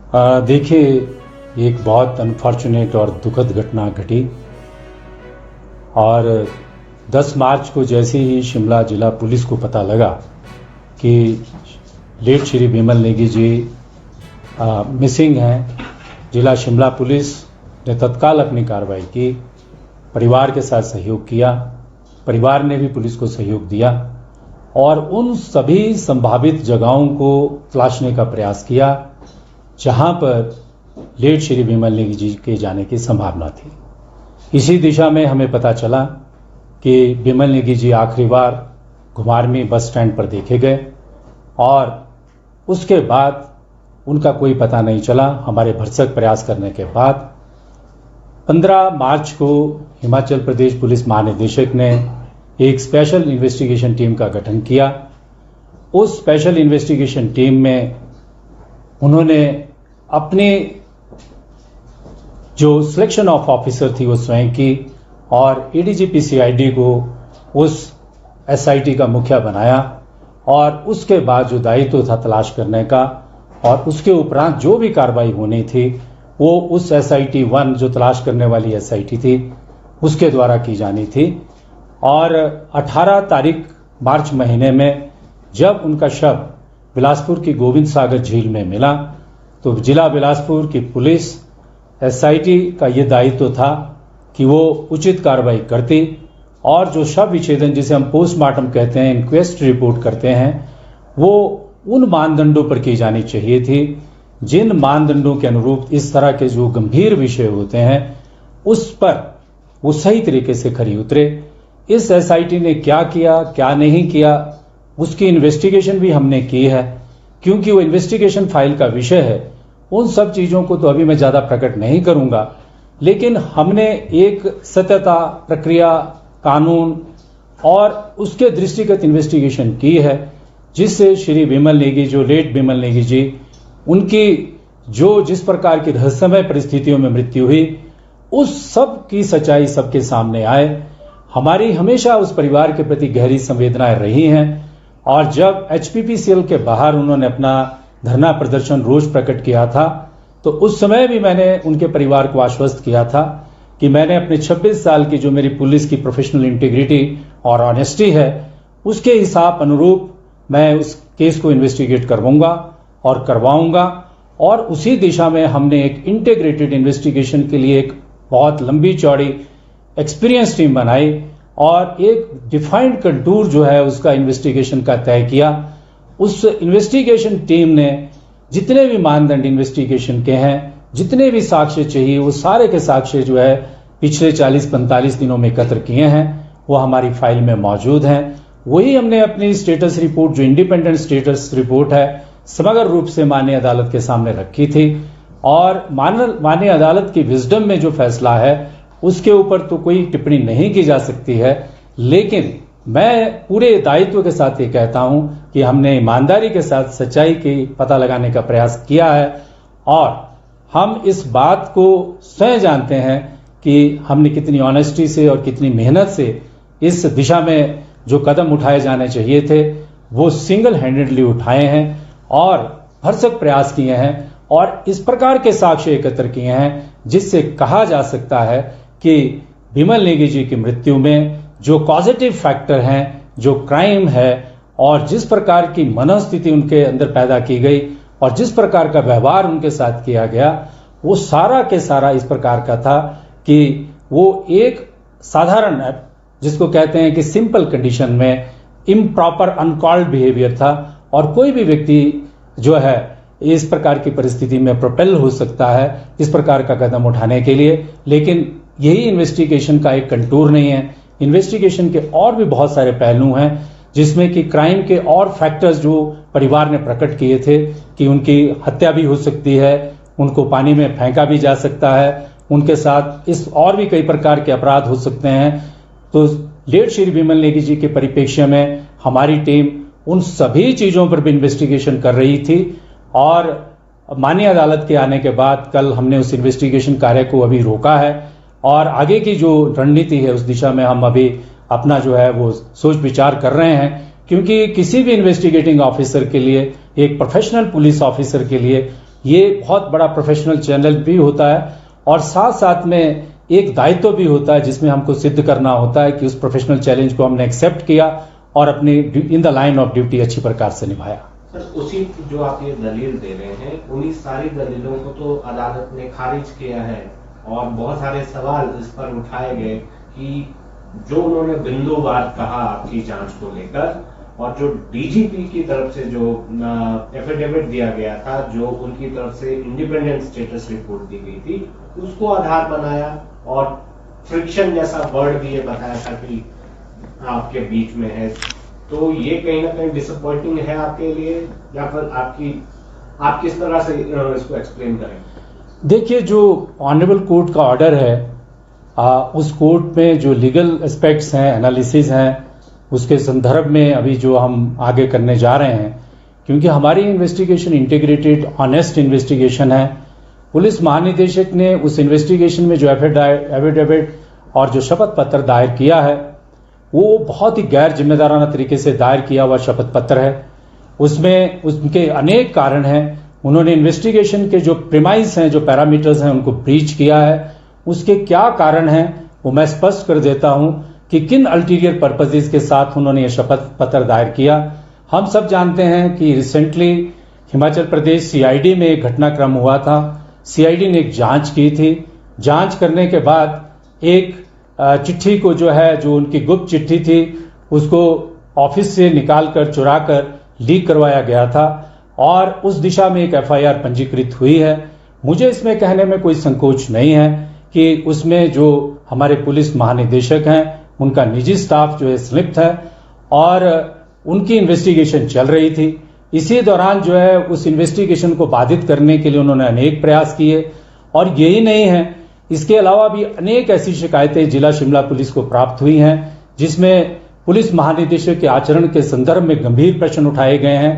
देखिए, एक बहुत अनफॉर्चुनेट और दुखद घटना घटी और 10 मार्च को जैसे ही शिमला जिला पुलिस को पता लगा कि लेट श्री बिमल नेगी जी मिसिंग हैं, जिला शिमला पुलिस ने तत्काल अपनी कार्रवाई की, परिवार के साथ सहयोग किया, परिवार ने भी पुलिस को सहयोग दिया और उन सभी संभावित जगहों को तलाशने का प्रयास किया जहां पर लेट श्री बिमल नेगी जी के जाने की संभावना थी। इसी दिशा में हमें पता चला कि बिमल नेगी जी आखिरी बार घुमारवीं बस स्टैंड पर देखे गए और उसके बाद उनका कोई पता नहीं चला। हमारे भरसक प्रयास करने के बाद 15 मार्च को हिमाचल प्रदेश पुलिस महानिदेशक ने एक स्पेशल इन्वेस्टिगेशन टीम का गठन किया। उस स्पेशल इन्वेस्टिगेशन टीम में उन्होंने अपनी जो सिलेक्शन ऑफ ऑफिसर थी वो स्वयं की और एडीजीपी सीआईडी को उस एसआईटी का मुखिया बनाया और उसके बाद जो दायित्व था तलाश करने का और उसके उपरांत जो भी कार्रवाई होनी थी वो उस एसआईटी 1 जो तलाश करने वाली एसआईटी थी उसके द्वारा की जानी थी। और 18 तारीख मार्च महीने में जब उनका शव बिलासपुर की गोविंद सागर झील में मिला तो जिला बिलासपुर की पुलिस एसआईटी का ये दायित्व था कि वो उचित कार्रवाई करती और जो शव विच्छेदन जिसे हम पोस्टमार्टम कहते हैं, इंक्वेस्ट रिपोर्ट करते हैं, वो उन मानदंडों पर की जानी चाहिए थी जिन मानदंडों के अनुरूप इस तरह के जो गंभीर विषय होते हैं उस पर वो सही तरीके से खरी उतरे। इस एसआईटी ने क्या किया क्या नहीं किया उसकी इन्वेस्टिगेशन भी हमने की है, क्योंकि वो इन्वेस्टिगेशन फाइल का विषय है। उन सब चीजों को तो अभी मैं ज्यादा प्रकट नहीं करूंगा, लेकिन हमने एक सत्यता, प्रक्रिया, कानून और उसके दृष्टिगत इन्वेस्टिगेशन की है जिससे श्री बिमल नेगी, जो लेट बिमल नेगी जी, उनकी जो जिस प्रकार की रहस्यमय परिस्थितियों में मृत्यु हुई उस सब की सच्चाई सबके सामने आए। हमारी हमेशा उस परिवार के प्रति गहरी संवेदनाएं रही हैं और जब एचपीपीसीएल के बाहर उन्होंने अपना धरना प्रदर्शन रोष प्रकट किया था तो उस समय भी मैंने उनके परिवार को आश्वस्त किया था कि मैंने अपने 26 साल की जो मेरी पुलिस की प्रोफेशनल इंटीग्रिटी और ऑनेस्टी है उसके हिसाब अनुरूप मैं उस केस को इन्वेस्टिगेट करवाऊंगा और करवाऊंगा। और उसी दिशा में हमने एक इंटीग्रेटेड इन्वेस्टिगेशन के लिए एक बहुत लंबी चौड़ी एक्सपीरियंस टीम बनाई और एक डिफाइंड कंटूर जो है उसका इन्वेस्टिगेशन का तय किया। उस इन्वेस्टिगेशन टीम ने जितने भी मानदंड इन्वेस्टिगेशन के हैं, जितने भी साक्ष्य चाहिए, वो सारे के साक्ष्य जो है पिछले 40-45 दिनों में एकत्र किए हैं, वो हमारी फाइल में मौजूद हैं। वही हमने अपनी स्टेटस रिपोर्ट, जो इंडिपेंडेंट स्टेटस रिपोर्ट है, समग्र रूप से माननीय अदालत के सामने रखी थी और माननीय अदालत की विजडम में जो फैसला है उसके ऊपर तो कोई टिप्पणी नहीं की जा सकती है, लेकिन मैं पूरे दायित्व के साथ ये कहता हूं कि हमने ईमानदारी के साथ सच्चाई की पता लगाने का प्रयास किया है और हम इस बात को स्वयं जानते हैं कि हमने कितनी ऑनेस्टी से और कितनी मेहनत से इस दिशा में जो कदम उठाए जाने चाहिए थे वो सिंगल हैंडेडली उठाए हैं और भरसक प्रयास किए हैं और इस प्रकार के साक्ष्य एकत्र किए हैं जिससे कहा जा सकता है कि बिमल नेगी जी की मृत्यु में जो पॉजिटिव फैक्टर हैं, जो क्राइम है और जिस प्रकार की मनोस्थिति उनके अंदर पैदा की गई और जिस प्रकार का व्यवहार उनके साथ किया गया वो सारा के सारा इस प्रकार का था कि वो एक साधारण, जिसको कहते हैं कि सिंपल कंडीशन में इम्प्रॉपर अनकॉल्ड बिहेवियर था और कोई भी व्यक्ति जो है इस प्रकार की परिस्थिति में प्रोपेल हो सकता है इस प्रकार का कदम उठाने के लिए। लेकिन यही इन्वेस्टिगेशन का एक कंटूर नहीं है। इन्वेस्टिगेशन के और भी बहुत सारे पहलू हैं जिसमें कि क्राइम के और फैक्टर्स जो परिवार ने प्रकट किए थे कि उनकी हत्या भी हो सकती है, उनको पानी में फेंका भी जा सकता है, उनके साथ इस और भी कई प्रकार के अपराध हो सकते हैं। तो लेट श्री बिमल नेगी जी के परिप्रेक्ष्य में हमारी टीम उन सभी चीजों पर भी इन्वेस्टिगेशन कर रही थी और माननीय अदालत के आने के बाद कल हमने उस इन्वेस्टिगेशन कार्य को अभी रोका है और आगे की जो रणनीति है उस दिशा में हम अभी अपना जो है वो सोच विचार कर रहे हैं, क्योंकि किसी भी इन्वेस्टिगेटिंग ऑफिसर के लिए, एक प्रोफेशनल पुलिस ऑफिसर के लिए ये बहुत बड़ा प्रोफेशनल चैनल भी होता है और साथ साथ में एक दायित्व भी होता है जिसमें हमको सिद्ध करना होता है कि उस प्रोफेशनल चैलेंज को हमने एक्सेप्ट किया और अपनी in the line of duty अच्छी प्रकार से निभाया। सर, उसी जो आप ये दलील दे रहे हैं उन्हीं सारी दलीलों को तो अदालत ने खारिज किया है और बहुत सारे सवाल इस पर उठाए गए कि जो उन्होंने बिंदुवार कहा आपकी जांच को लेकर और जो डीजीपी की तरफ से जो एफिडेविट दिया गया था, जो उनकी तरफ से इंडिपेंडेंट स्टेटस रिपोर्ट दी गई थी, उसको आधार बनाया और फ्रिक्शन जैसा वर्ड भी ये बताया था कि आपके बीच में है। तो ये कहीं ना कहीं डिसअपॉइंटिंग है आपके लिए या फिर आप किस तरह से इसको एक्सप्लेन करें? देखिए, जो ऑनरेबल कोर्ट का ऑर्डर है उस कोर्ट में जो लीगल एस्पेक्ट्स हैं, एनालिसिस हैं, उसके संदर्भ में अभी जो हम आगे करने जा रहे हैं, क्योंकि हमारी इन्वेस्टिगेशन इंटीग्रेटेड ऑनेस्ट इन्वेस्टिगेशन है। पुलिस महानिदेशक ने उस इन्वेस्टिगेशन में जो एफिडेविट और जो शपथ पत्र दायर किया है वो बहुत ही गैर जिम्मेदाराना तरीके से दायर किया हुआ शपथ पत्र है। उसमें उनके अनेक कारण हैं। उन्होंने इन्वेस्टिगेशन के जो प्रीमाइस हैं, जो पैरामीटर्स हैं, उनको ब्रीच किया है। उसके क्या कारण हैं वो मैं स्पष्ट कर देता हूं कि किन अल्टीरियर पर्पसेस के साथ उन्होंने ये शपथ पत्र दायर किया। हम सब जानते हैं कि रिसेंटली हिमाचल प्रदेश सीआईडी में एक घटनाक्रम हुआ था। सीआईडी ने एक जांच की थी। जांच करने के बाद एक चिट्ठी को जो उनकी गुप्त चिट्ठी थी उसको ऑफिस से निकालकर चुराकर लीक करवाया गया था और उस दिशा में एक एफआईआर पंजीकृत हुई है। मुझे इसमें कहने में कोई संकोच नहीं है कि उसमें जो हमारे पुलिस महानिदेशक हैं उनका निजी स्टाफ जो है संलिप्त है और उनकी इन्वेस्टिगेशन चल रही थी। इसी दौरान जो है उस इन्वेस्टिगेशन को बाधित करने के लिए उन्होंने अनेक प्रयास किए और यही नहीं है, इसके अलावा भी अनेक ऐसी शिकायतें जिला शिमला पुलिस को प्राप्त हुई हैं जिसमें पुलिस महानिदेशक के आचरण के संदर्भ में गंभीर प्रश्न उठाए गए हैं।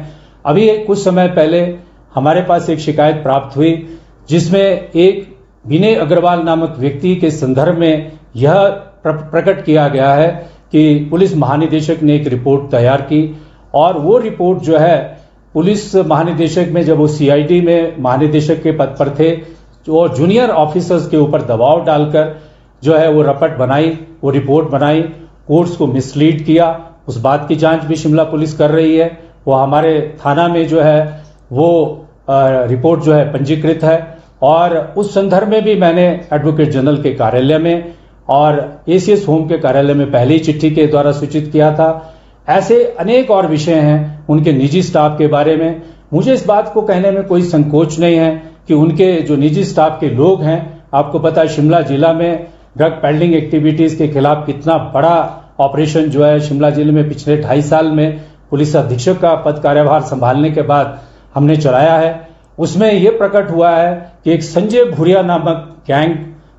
अभी कुछ समय पहले हमारे पास एक शिकायत प्राप्त हुई जिसमें एक विनय अग्रवाल नामक व्यक्ति के संदर्भ में यह प्रकट किया गया है कि पुलिस महानिदेशक ने एक रिपोर्ट तैयार की और वो रिपोर्ट जो है पुलिस महानिदेशक में जब वो सीआईडी में महानिदेशक के पद पर थे और जूनियर ऑफिसर्स के ऊपर दबाव डालकर जो है वो रपट बनाई, वो रिपोर्ट बनाई, कोर्ट्स को मिसलीड किया। उस बात की जांच भी शिमला पुलिस कर रही है। वो हमारे थाना में जो है वो रिपोर्ट जो है पंजीकृत है और उस संदर्भ में भी मैंने एडवोकेट जनरल के कार्यालय में और एसीएस होम के कार्यालय में पहली चिट्ठी के द्वारा सूचित किया था। ऐसे अनेक और विषय हैं उनके निजी स्टाफ के बारे में। मुझे इस बात को कहने में कोई संकोच नहीं है कि उनके जो निजी स्टाफ के लोग हैं, आपको पता है शिमला जिला में ड्रग पेडलिंग एक्टिविटीज के खिलाफ कितना बड़ा ऑपरेशन जो है शिमला जिले में पिछले 2.5 साल में पुलिस अधीक्षक का पद कार्यभार संभालने के बाद हमने चलाया है। उसमें यह प्रकट हुआ है कि एक संजय भूरिया नामक गैंग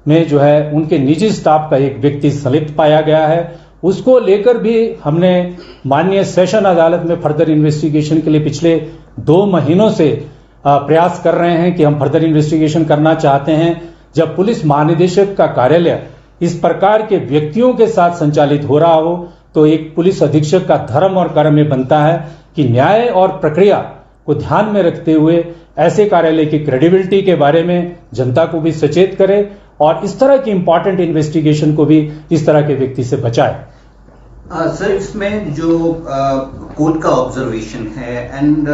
में जो है उनके निजी स्टाफ का एक व्यक्ति संलिप्त पाया गया है। उसको लेकर भी हमने माननीय सेशन अदालत में फर्दर इन्वेस्टिगेशन के लिए पिछले 2 महीनों से प्रयास कर रहे हैं कि हम फर्दर इन्वेस्टिगेशन करना चाहते हैं। जब पुलिस महानिदेशक का कार्यालय इस प्रकार के व्यक्तियों के साथ संचालित हो रहा हो तो एक पुलिस अधीक्षक का धर्म और कर्म में बनता है कि न्याय और प्रक्रिया को ध्यान में रखते हुए ऐसे कार्यालय की क्रेडिबिलिटी के बारे में जनता को भी सचेत करे और इस तरह की इंपॉर्टेंट इन्वेस्टिगेशन को भी इस तरह के व्यक्ति से बचाए। सर, इसमें जो कोर्ट का ऑब्जर्वेशन है एंड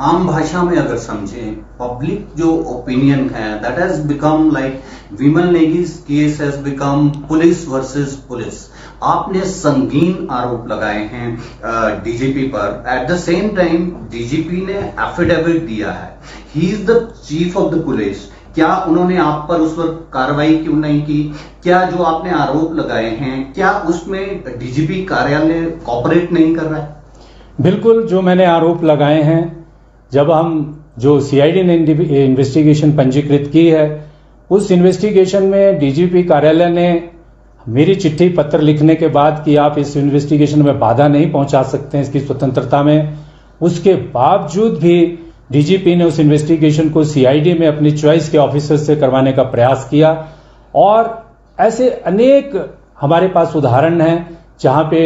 आम भाषा में अगर समझें, पब्लिक जो ओपिनियन है that has become like Vimal Negi's case has become police versus police. आपने संगीन आरोप लगाए हैं डीजीपी पर। At the same time DGP ने एफिडेविट दिया है, he is the chief of the police. क्या उन्होंने आप पर उस पर कार्रवाई क्यों नहीं की? क्या जो आपने आरोप लगाए हैं क्या उसमें डीजीपी कार्यालय कॉपरेट नहीं कर रहा है? बिल्कुल, जो मैंने आरोप लगाए हैं, जब हम जो सीआईडी ने इन्वेस्टिगेशन पंजीकृत की है उस इन्वेस्टिगेशन में डीजीपी कार्यालय ने मेरी चिट्ठी पत्र लिखने के बाद कि आप इस इन्वेस्टिगेशन में बाधा नहीं पहुंचा सकते हैं इसकी स्वतंत्रता में, उसके बावजूद भी डीजीपी ने उस इन्वेस्टिगेशन को सीआईडी में अपनी चॉइस के ऑफिसर से करवाने का प्रयास किया। और ऐसे अनेक हमारे पास उदाहरण हैं जहां पे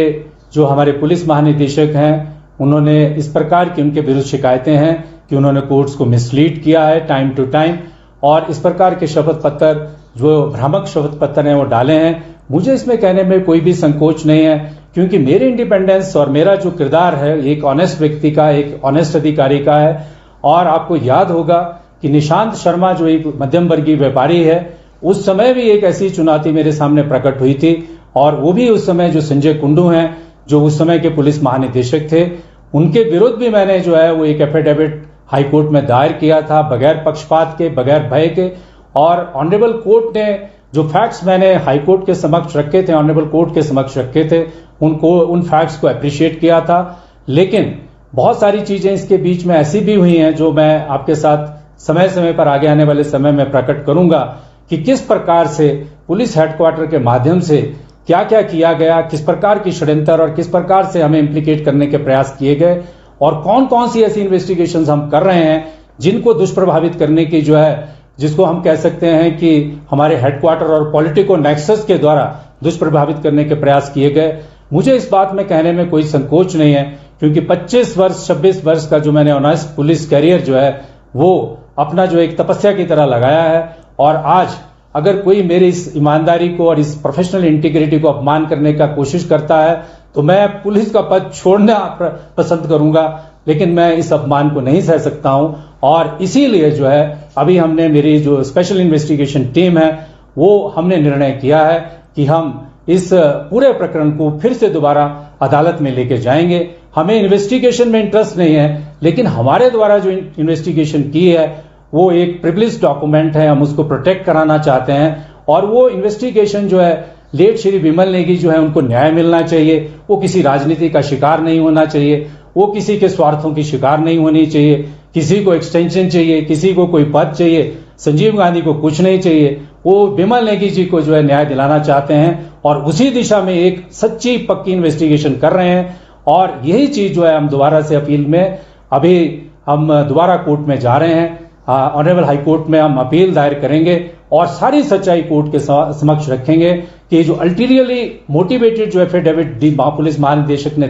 जो हमारे पुलिस महानिदेशक हैं उन्होंने इस प्रकार की उनके विरुद्ध शिकायतें हैं कि उन्होंने कोर्ट्स को मिसलीड किया है टाइम टू टाइम, और इस प्रकार के शपथ पत्र जो भ्रामक शपथ पत्र हैं वो डाले हैं। मुझे इसमें कहने में कोई भी संकोच नहीं है, क्योंकि मेरे इंडिपेंडेंस और मेरा जो किरदार है एक ऑनेस्ट व्यक्ति का, एक ऑनेस्ट अधिकारी का है। और आपको याद होगा कि निशांत शर्मा जो एक मध्यम वर्गीय व्यापारी है, उस समय भी एक ऐसी चुनौती मेरे सामने प्रकट हुई थी, और वो भी उस समय जो संजय कुंडू हैं जो उस समय के पुलिस महानिदेशक थे, उनके विरुद्ध भी मैंने जो है वो एक एफिडेविट हाईकोर्ट में दायर किया था, बगैर पक्षपात के, बगैर भय के। और ऑनरेबल कोर्ट ने जो फैक्ट्स मैंने हाईकोर्ट के समक्ष रखे थे, ऑनरेबल कोर्ट के समक्ष रखे थे, उन फैक्ट्स को अप्रिशिएट किया था। लेकिन बहुत सारी चीजें इसके बीच में ऐसी भी हुई हैं जो मैं आपके साथ समय समय पर आगे आने वाले समय में प्रकट करूंगा कि किस प्रकार से पुलिस हेडक्वार्टर के माध्यम से क्या क्या किया गया, किस प्रकार की षड्यंत्र और किस प्रकार से हमें इम्प्लीकेट करने के प्रयास किए गए, और कौन कौन सी ऐसी इन्वेस्टिगेशंस हम कर रहे हैं जिनको दुष्प्रभावित करने की जो है, जिसको हम कह सकते हैं कि हमारे हेडक्वार्टर और पॉलिटिको नेक्सस के द्वारा दुष्प्रभावित करने के प्रयास किए गए। मुझे इस बात में कहने में कोई संकोच नहीं है, क्योंकि 25 वर्ष 26 वर्ष का जो मैंने ऑनेस्ट पुलिस कैरियर जो है वो अपना जो एक तपस्या की तरह लगाया है। और आज अगर कोई मेरी इस ईमानदारी को और इस प्रोफेशनल इंटीग्रिटी को अपमान करने का कोशिश करता है तो मैं पुलिस का पद छोड़ना पसंद करूंगा, लेकिन मैं इस अपमान को नहीं सह सकता हूं। और इसीलिए जो है अभी हमने, मेरी जो स्पेशल इन्वेस्टिगेशन टीम है वो हमने निर्णय किया है कि हम इस पूरे प्रकरण को फिर से दोबारा अदालत में लेके जाएंगे। हमें इन्वेस्टिगेशन में इंटरेस्ट नहीं है, लेकिन हमारे द्वारा जो इन्वेस्टिगेशन की है वो एक प्रिविलेज डॉक्यूमेंट है, हम उसको प्रोटेक्ट कराना चाहते हैं। और वो इन्वेस्टिगेशन जो है लेट श्री विमल नेगी जो है उनको न्याय मिलना चाहिए, वो किसी राजनीति का शिकार नहीं होना चाहिए, वो किसी के स्वार्थों की शिकार नहीं होनी चाहिए, किसी को एक्सटेंशन चाहिए, किसी को कोई पद चाहिए, संजीव गांधी को कुछ नहीं चाहिए। वो विमल नेगी जी को जो है न्याय दिलाना चाहते हैं और उसी दिशा में एक सच्ची पक्की इन्वेस्टिगेशन कर रहे हैं। और यही चीज जो है हम दोबारा से अपील में, अभी हम दोबारा कोर्ट में जा रहे हैं, ऑनरेबल हाई कोर्ट में हम अपील दायर करेंगे और सारी सच्चाई कोर्ट के समक्ष रखेंगे कि जो अल्टीरियरली मोटिवेटेड जो एफिडेविट पुलिस महानिदेशक ने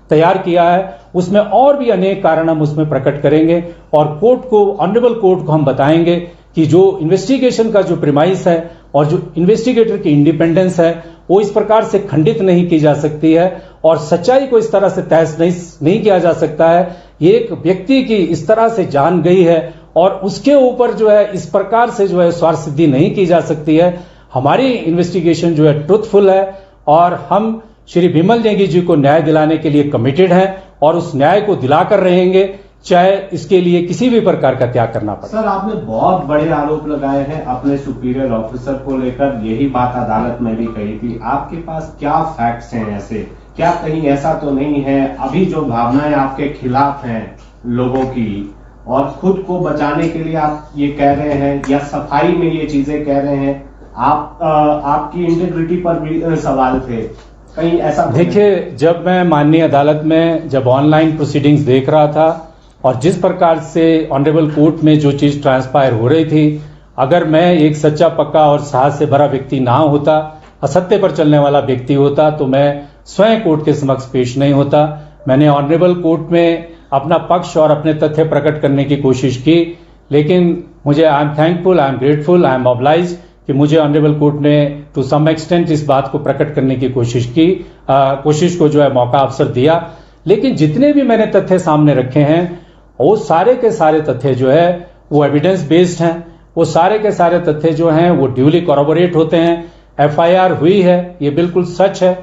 तैयार किया है उसमें और भी अनेक कारण हम उसमें प्रकट करेंगे और कोर्ट को, ऑनरेबल कोर्ट को हम बताएंगे कि जो इन्वेस्टिगेशन का जो प्रिमाइस है और जो इन्वेस्टिगेटर की इंडिपेंडेंस है वो इस प्रकार से खंडित नहीं की जा सकती है और सच्चाई को इस तरह से तहस नहीं किया जा सकता है। एक व्यक्ति की इस तरह से जान गई है और उसके ऊपर जो है इस प्रकार से जो है स्वार्थ सिद्धि नहीं की जा सकती है। हमारी इन्वेस्टिगेशन जो है ट्रुथफुल है और हम श्री विमल नेगी जी को न्याय दिलाने के लिए कमिटेड हैं और उस न्याय को दिलाकर रहेंगे, चाहे इसके लिए किसी भी प्रकार का त्याग करना पड़े। सर, आपने बहुत बड़े आरोप लगाए हैं अपने सुपीरियर ऑफिसर को लेकर, यही बात अदालत में भी कही थी। आपके पास क्या फैक्ट्स हैं ऐसे? क्या कहीं ऐसा तो नहीं है अभी जो भावनाएं आपके खिलाफ हैं लोगों की और खुद को बचाने के लिए आप ये कह रहे हैं या सफाई में ये चीजें कह रहे हैं? आपकी इंटीग्रिटी पर भी सवाल थे, कहीं ऐसा? देखिए, जब मैं माननीय अदालत में जब ऑनलाइन प्रोसीडिंग्स देख रहा था और जिस प्रकार से ऑनरेबल कोर्ट में जो चीज ट्रांसपायर हो रही थी, अगर मैं एक सच्चा पक्का और साहस से भरा व्यक्ति ना होता, असत्य पर चलने वाला व्यक्ति होता, तो मैं स्वयं कोर्ट के समक्ष पेश नहीं होता। मैंने ऑनरेबल कोर्ट में अपना पक्ष और अपने तथ्य प्रकट करने की कोशिश की, लेकिन मुझे I am thankful, I am grateful, I am obliged कि मुझे ऑनरेबल कोर्ट ने टू सम एक्सटेंट इस बात को प्रकट करने की कोशिश की, कोशिश को जो है मौका अवसर दिया। लेकिन जितने भी मैंने तथ्य सामने रखे हैं वो सारे के सारे तथ्य जो है वो एविडेंस बेस्ड हैं, वो सारे के सारे तथ्य जो हैं वो ड्यूली कॉरबोरेट होते हैं। एफआईआर हुई है, ये बिल्कुल सच है।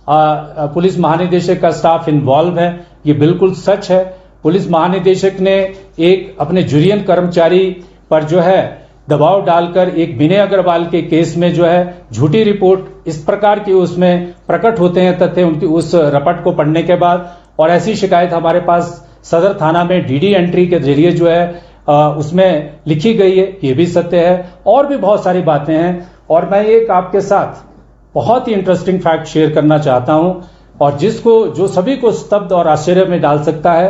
पुलिस महानिदेशक का स्टाफ इन्वॉल्व है, ये बिल्कुल सच है। पुलिस महानिदेशक ने एक अपने जुरियन कर्मचारी पर जो है दबाव डालकर एक विनय अग्रवाल के केस में जो है झूठी रिपोर्ट, इस प्रकार की उसमें प्रकट होते हैं तथ्य उनकी उस रपट को पढ़ने के बाद। और ऐसी शिकायत हमारे पास सदर थाना में डीडी एंट्री के जरिए जो है उसमें लिखी गई है, ये भी सत्य है। और भी बहुत सारी बातें हैं और मैं एक आपके साथ बहुत ही इंटरेस्टिंग फैक्ट शेयर करना चाहता हूं और जिसको जो सभी को स्तब्ध और आश्चर्य में डाल सकता है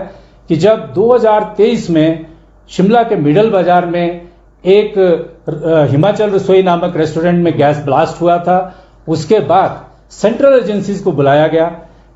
कि जब 2023 में शिमला के मिडल बाजार में एक हिमाचल रसोई नामक रेस्टोरेंट में गैस ब्लास्ट हुआ था, उसके बाद सेंट्रल एजेंसीज को बुलाया गया,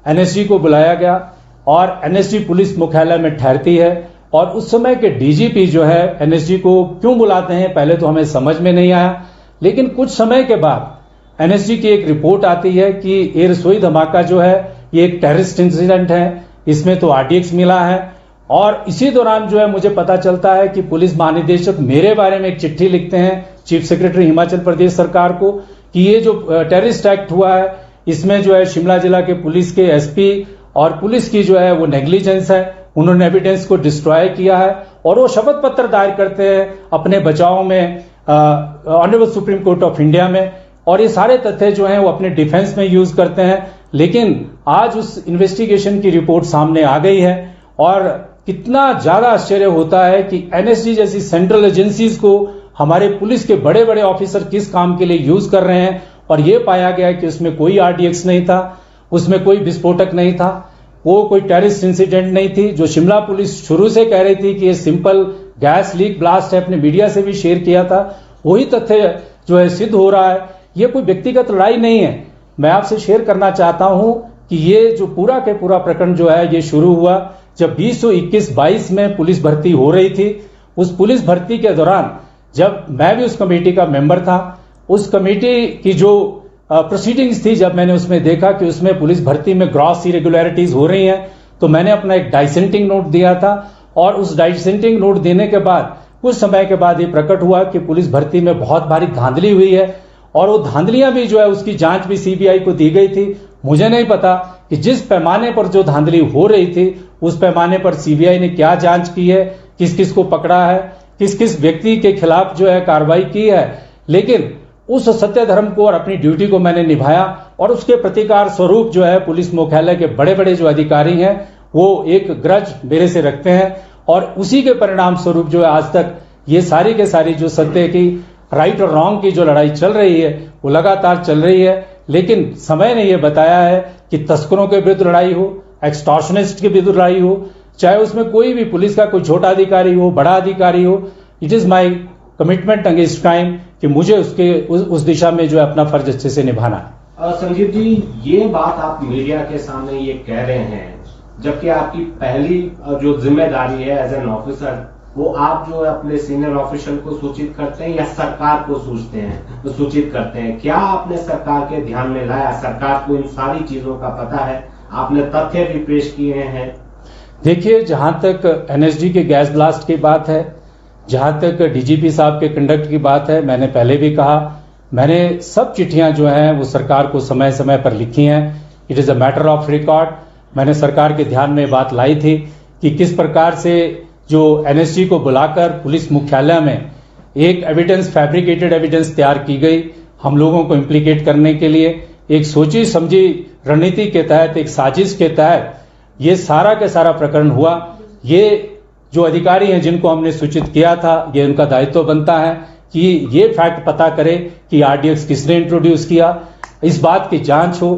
एनएसजी को बुलाया गया और एनएसजी पुलिस मुख्यालय में ठहरती है और उस समय के डीजीपी जो है एनएसजी को क्यों बुलाते हैं पहले तो हमें समझ में नहीं आया, लेकिन कुछ समय के बाद एनएसजी की एक रिपोर्ट आती है कि ये रसोई धमाका जो है ये एक टेररिस्ट इंसिडेंट है, इसमें तो आरडीएक्स मिला है। और इसी दौरान जो है मुझे पता चलता है कि पुलिस महानिदेशक मेरे बारे में एक चिट्ठी लिखते हैं चीफ सेक्रेटरी हिमाचल प्रदेश सरकार को कि ये जो टेररिस्ट एक्ट हुआ है इसमें जो है शिमला जिला के पुलिस के एसपी और पुलिस की जो है वो नेग्लिजेंस है, उन्होंने एविडेंस को डिस्ट्रॉय किया है और वो शपथ पत्र दायर करते हैं अपने बचाव में honourable supreme court of India में, और ये सारे तथ्य जो हैं वो अपने डिफेंस में यूज करते हैं। लेकिन आज उस इन्वेस्टिगेशन की रिपोर्ट सामने आ गई है और कितना ज्यादा आश्चर्य होता है कि एनएसजी जैसी सेंट्रल एजेंसीज को हमारे पुलिस के बड़े बड़े ऑफिसर किस काम के लिए यूज कर रहे हैं, और ये पाया गया कि उसमें कोई आरडीएक्स नहीं था, उसमें कोई विस्फोटक नहीं था, वो कोई टेररिस्ट इंसिडेंट नहीं थी। जो शिमला पुलिस शुरू से कह रही थी कि ये सिंपल गैस लीक ब्लास्ट है, अपने मीडिया से भी शेयर किया था, वही तथ्य जो है सिद्ध हो रहा है। ये कोई व्यक्तिगत लड़ाई नहीं है। मैं आपसे शेयर करना चाहता हूं कि ये जो पूरा के पूरा प्रकरण जो है ये शुरू हुआ जब 2021-22 में पुलिस भर्ती हो रही थी। उस पुलिस भर्ती के दौरान जब मैं भी उस कमेटी का मेंबर था, उस कमेटी की जो प्रोसीडिंग्स थी, जब मैंने उसमें देखा कि उसमें पुलिस भर्ती में ग्रॉस इरेगुलरिटीज हो रही हैं, तो मैंने अपना एक डाइसेंटिंग नोट दिया था। और उस डाइसेंटिंग नोट देने के बाद कुछ समय के बाद ये प्रकट हुआ कि पुलिस भर्ती में बहुत भारी धांधली हुई है, और वो धांधलियां भी जो है उसकी जांच भी सीबीआई को दी गई थी। मुझे नहीं पता कि जिस पैमाने पर जो धांधली हो रही थी उस पैमाने पर सीबीआई ने क्या जांच की है, किस किस को पकड़ा है, किस किस व्यक्ति के खिलाफ जो है कार्रवाई की है। लेकिन उस सत्य धर्म को और अपनी ड्यूटी को मैंने निभाया, और उसके प्रतिकार स्वरूप जो है पुलिस मुख्यालय के बड़े बड़े जो अधिकारी हैं वो एक ग्रज मेरे से रखते हैं, और उसी के परिणाम स्वरूप जो है आज तक ये सारी के सारी जो सत्य की राइट और रॉन्ग की जो लड़ाई चल रही है वो लगातार चल रही है। लेकिन समय ने यह बताया है कि तस्करों के विरुद्ध लड़ाई हो, एक्सटॉर्शनिस्ट के विरुद्ध लड़ाई हो, चाहे उसमें कोई भी पुलिस का कोई छोटा अधिकारी हो, बड़ा अधिकारी हो, it is my commitment against crime कि मुझे उस दिशा में जो है अपना फर्ज अच्छे से निभाना है। संजीव जी, ये बात आप मीडिया के सामने ये कह रहे हैं, जबकि आपकी पहली जो जिम्मेदारी है एज एन ऑफिसर वो आप जो है अपने सीनियर ऑफिसर को सूचित करते हैं या सरकार को सूचित करते हैं। क्या आपने सरकार के ध्यान में लाया? सरकार को इन सारी चीजों का पता है, आपने तथ्य भी पेश किए हैं। देखिए, जहां तक एनएसजी के गैस ब्लास्ट की बात है, जहां तक डीजीपी साहब के कंडक्ट की बात है, मैंने पहले भी कहा, मैंने सब चिट्ठियां जो हैं वो सरकार को समय समय पर लिखी हैं। It is a matter of record. मैंने सरकार के ध्यान में बात लाई थी कि किस प्रकार से जो एनएसजी को बुलाकर पुलिस मुख्यालय में एक एविडेंस, फैब्रिकेटेड एविडेंस तैयार की गई हम लोगों को इम्प्लीकेट करने के लिए। एक सोची समझी रणनीति के तहत, एक साजिश के तहत ये सारा का सारा प्रकरण हुआ। ये जो अधिकारी हैं जिनको हमने सूचित किया था, ये उनका दायित्व बनता है कि ये फैक्ट पता करे कि आरडीएक्स किसने इंट्रोड्यूस किया, इस बात की जांच हो।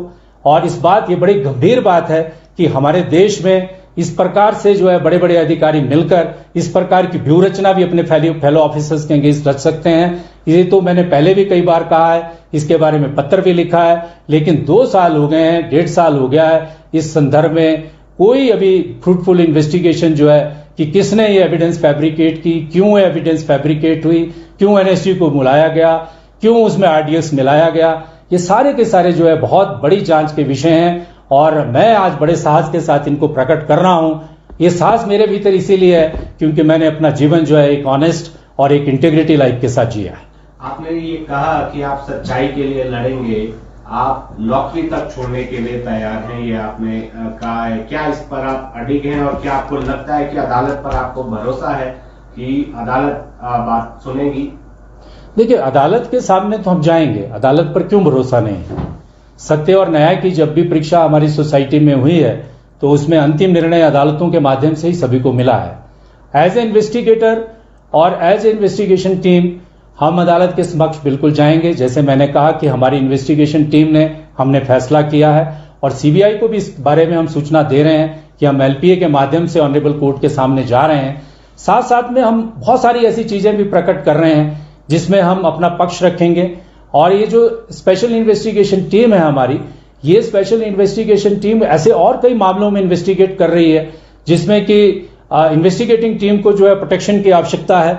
और इस बात, ये बड़ी गंभीर बात है कि हमारे देश में इस प्रकार से जो है बड़े बड़े अधिकारी मिलकर इस प्रकार की व्यू रचना भी अपने फेलो ऑफिसर्स के अगेंस्ट रच सकते हैं। ये तो मैंने पहले भी कई बार कहा है, इसके बारे में पत्र भी लिखा है, लेकिन 2 साल हो गए हैं, 1.5 साल हो गया है इस संदर्भ में कोई अभी फ्रूटफुल इन्वेस्टिगेशन जो है कि किसने ये एविडेंस फैब्रिकेट की, क्यों एविडेंस फैब्रिकेट हुई, क्यों एनएसजी को बुलाया गया, क्यों उसमें आरडीएक्स मिलाया गया, ये सारे के सारे जो है बहुत बड़ी जांच के विषय हैं। और मैं आज बड़े साहस के साथ इनको प्रकट कर रहा हूं। ये साहस मेरे भीतर इसीलिए है क्योंकि मैंने अपना जीवन जो है एक ऑनेस्ट और एक इंटीग्रिटी लाइफ के साथ जिया है। आपने ये कहा कि आप सच्चाई के लिए लड़ेंगे, आप नौकरी तक छोड़ने के लिए तैयार हैं, ये आपने कहा है। क्या इस पर आप अडिग हैं और क्या आपको लगता है कि अदालत पर आपको भरोसा है कि अदालत बात सुनेगी? देखिए, अदालत के सामने तो हम जाएंगे, अदालत पर क्यों भरोसा नहीं है। सत्य और न्याय की जब भी परीक्षा हमारी सोसाइटी में हुई है तो उसमें अंतिम निर्णय अदालतों के माध्यम से ही सभी को मिला है। एज ए इन्वेस्टिगेटर और एज ए इन्वेस्टिगेशन टीम हम अदालत के समक्ष बिल्कुल जाएंगे। जैसे मैंने कहा कि हमारी इन्वेस्टिगेशन टीम ने हमने फैसला किया है और सीबीआई को भी इस बारे में हम सूचना दे रहे हैं कि हम एलपीए के माध्यम से ऑनरेबल कोर्ट के सामने जा रहे हैं। साथ साथ में हम बहुत सारी ऐसी चीजें भी प्रकट कर रहे हैं जिसमें हम अपना पक्ष रखेंगे। और ये जो स्पेशल इन्वेस्टिगेशन टीम है हमारी, ये स्पेशल इन्वेस्टिगेशन टीम ऐसे और कई मामलों में इन्वेस्टिगेट कर रही है जिसमें कि इन्वेस्टिगेटिंग टीम को जो है प्रोटेक्शन की आवश्यकता है,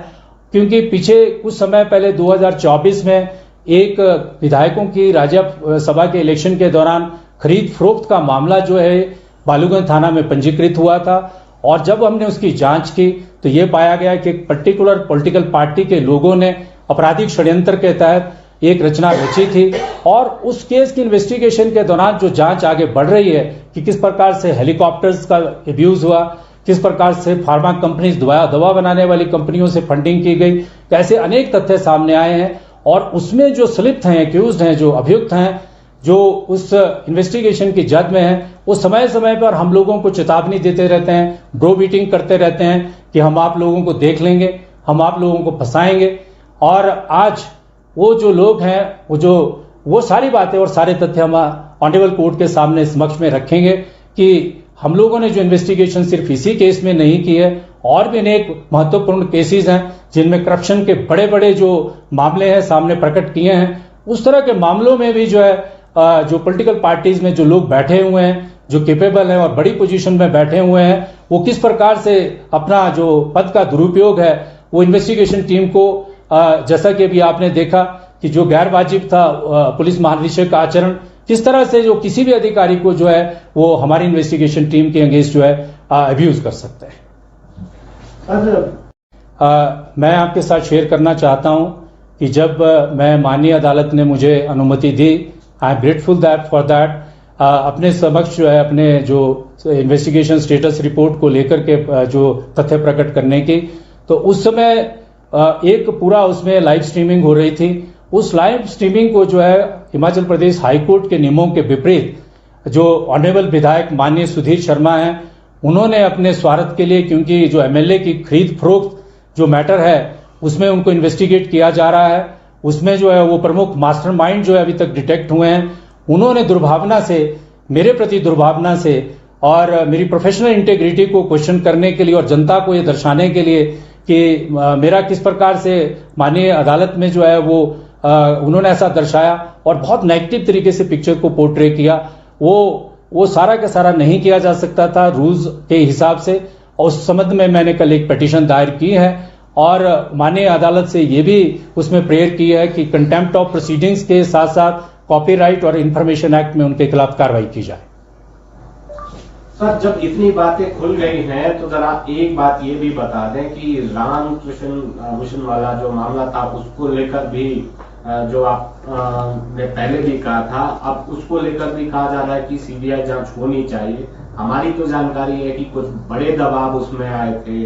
क्योंकि पीछे कुछ समय पहले 2024 में एक विधायकों की राज्यसभा के इलेक्शन के दौरान खरीद फरोख्त का मामला जो है बालूगंज थाना में पंजीकृत हुआ था, और जब हमने उसकी जांच की तो ये पाया गया कि एक पर्टिकुलर पॉलिटिकल पार्टी के लोगों ने आपराधिक षड्यंत्र के तहत एक रचना रची थी, और उस केस की इन्वेस्टिगेशन के दौरान जो जांच आगे बढ़ रही है कि किस प्रकार से हेलीकॉप्टर्स का अब्यूज हुआ, किस प्रकार से फार्मा कंपनीज दवा बनाने वाली कंपनियों से फंडिंग की गई, ऐसे अनेक तथ्य सामने आए हैं, और उसमें जो संलिप्त हैं, एक्यूज्ड हैं, जो अभियुक्त हैं, जो उस इन्वेस्टिगेशन की जद में हैं, वो समय समय पर हम लोगों को चेतावनी देते रहते हैं, ब्रो बीटिंग करते रहते हैं कि हम आप लोगों को देख लेंगे, हम आप लोगों को फंसाएंगे। और आज वो जो लोग हैं, वो सारी बातें और सारे तथ्य हम ऑनरेबल कोर्ट के सामने समक्ष में रखेंगे कि हम लोगों ने जो इन्वेस्टिगेशन सिर्फ इसी केस में नहीं की है, और भी अनेक महत्वपूर्ण केसेस हैं जिनमें करप्शन के बड़े बड़े जो मामले हैं सामने प्रकट किए हैं। उस तरह के मामलों में भी जो है जो पॉलिटिकल पार्टीज में जो लोग बैठे हुए हैं, जो कैपेबल हैं और बड़ी पोजीशन में बैठे हुए हैं, वो किस प्रकार से अपना जो पद का दुरुपयोग है वो इन्वेस्टिगेशन टीम को, जैसा कि अभी आपने देखा कि जो गैर वाजिब था पुलिस महानिदेशक का आचरण, किस तरह से जो किसी भी अधिकारी को जो है वो हमारी इन्वेस्टिगेशन टीम के अगेंस्ट जो है अब्यूज कर सकते हैं। मैं आपके साथ शेयर करना चाहता हूं कि जब मैं माननीय अदालत ने मुझे अनुमति दी, I am grateful for that, अपने समक्ष जो है अपने जो इन्वेस्टिगेशन स्टेटस रिपोर्ट को लेकर के जो तथ्य प्रकट करने की, तो उस समय एक पूरा उसमें लाइव स्ट्रीमिंग हो रही थी। उस लाइव स्ट्रीमिंग को जो है हिमाचल प्रदेश हाईकोर्ट के नियमों के विपरीत जो ऑनरेबल विधायक माननीय सुधीर शर्मा हैं, उन्होंने अपने स्वार्थ के लिए, क्योंकि जो एमएलए की खरीद फरोख्त जो मैटर है उसमें उनको इन्वेस्टिगेट किया जा रहा है, उसमें जो है वो प्रमुख मास्टरमाइंड जो है अभी तक डिटेक्ट हुए हैं, उन्होंने दुर्भावना से, मेरे प्रति दुर्भावना से और मेरी प्रोफेशनल इंटेग्रिटी को क्वेश्चन करने के लिए और जनता को ये दर्शाने के लिए कि मेरा किस प्रकार से माननीय अदालत में जो है वो उन्होंने ऐसा दर्शाया और बहुत नेगेटिव तरीके से पिक्चर को पोर्ट्रे किया, वो सारा का सारा नहीं किया जा सकता था रूल्स के हिसाब से। और उस संबंध में मैंने कल एक पिटीशन दायर की है और माननीय अदालत से ये भी उसमें प्रेयर की है कि कंटेम्प्ट ऑफ प्रोसीडिंग्स के साथ साथ कॉपीराइट और इंफॉर्मेशन एक्ट में उनके खिलाफ कार्रवाई की जाए। सर, जब इतनी बातें खुल गई हैं तो जरा एक बात ये भी बता दें कि रामकृष्ण मिशन वाला जो मामला था उसको लेकर भी जो आप ने पहले भी कहा था, अब उसको लेकर भी कहा जा रहा है कि सीबीआई जांच होनी चाहिए। हमारी तो जानकारी है कि कुछ बड़े दबाव उसमें आए थे,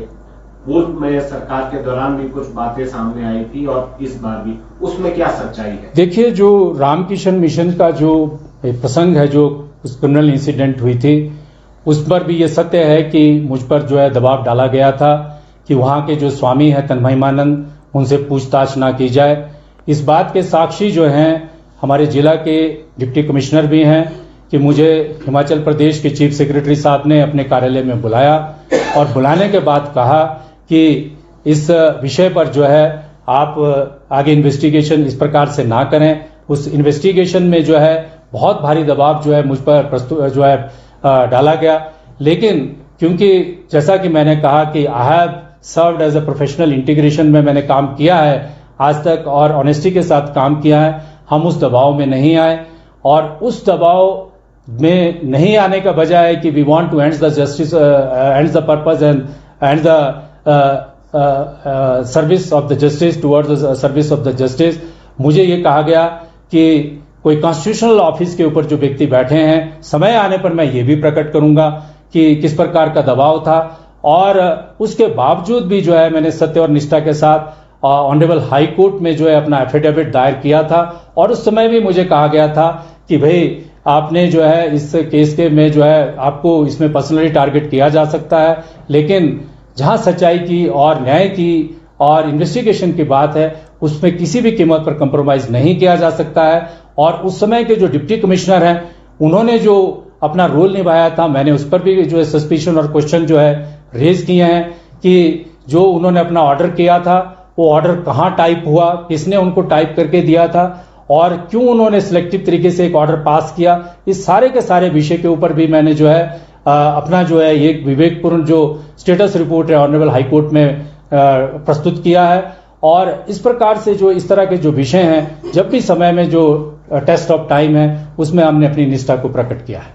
पूर्व में सरकार के दौरान भी कुछ बातें सामने आई थी और इस बार भी, उसमें क्या सच्चाई है? देखिए, जो रामकृष्ण मिशन का जो प्रसंग है, जो क्रिमिनल इंसिडेंट हुई थी, उस पर भी ये सत्य है कि मुझ पर जो है दबाव डाला गया था कि वहां के जो स्वामी है तन्महिमानंद, उनसे पूछताछ ना की जाए। इस बात के साक्षी जो हैं हमारे जिला के डिप्टी कमिश्नर भी हैं कि मुझे हिमाचल प्रदेश के चीफ सेक्रेटरी साहब ने अपने कार्यालय में बुलाया और बुलाने के बाद कहा कि इस विषय पर जो है आप आगे इन्वेस्टिगेशन इस प्रकार से ना करें। उस इन्वेस्टिगेशन में जो है बहुत भारी दबाव जो है मुझ पर जो है डाला गया, लेकिन क्योंकि जैसा कि मैंने कहा कि I have served as a professional integration में मैंने काम किया है आज तक और ऑनेस्टी के साथ काम किया है, हम उस दबाव में नहीं आए। और उस दबाव में नहीं आने का वजह है कि we want to and the justice, and the purpose and the service of the justice towards the service of the justice. मुझे ये कहा गया कि कोई कॉन्स्टिट्यूशनल ऑफिस के ऊपर जो व्यक्ति बैठे हैं, समय आने पर मैं ये भी प्रकट करूंगा कि किस प्रकार का दबाव था, और उसके बावजूद भी जो है मैंने सत्य और निष्ठा के साथ ऑनरेबल हाई कोर्ट में जो है अपना एफिडेविट दायर किया था। और उस समय भी मुझे कहा गया था कि भाई आपने जो है इस केस के में जो है आपको इसमें पर्सनली टारगेट किया जा सकता है, लेकिन जहां सच्चाई की और न्याय की और इन्वेस्टिगेशन की बात है उसमें किसी भी कीमत पर कंप्रोमाइज नहीं किया जा सकता है। और उस समय के जो डिप्टी कमिश्नर हैं उन्होंने जो अपना रोल निभाया था, मैंने उस पर भी जो है सस्पिशन और क्वेश्चन जो है रेज किए हैं कि जो उन्होंने अपना ऑर्डर किया था वो ऑर्डर कहां टाइप हुआ, किसने उनको टाइप करके दिया था और क्यों उन्होंने सिलेक्टिव तरीके से एक ऑर्डर पास किया। इस सारे के सारे विषय के ऊपर भी मैंने जो है अपना जो है ये विवेकपूर्ण जो स्टेटस रिपोर्ट है ऑनरेबल हाई कोर्ट में प्रस्तुत किया है। और इस प्रकार से जो इस तरह के जो विषय हैं, जब भी समय में जो टेस्ट ऑफ टाइम है उसमें हमने अपनी निष्ठा को प्रकट किया है।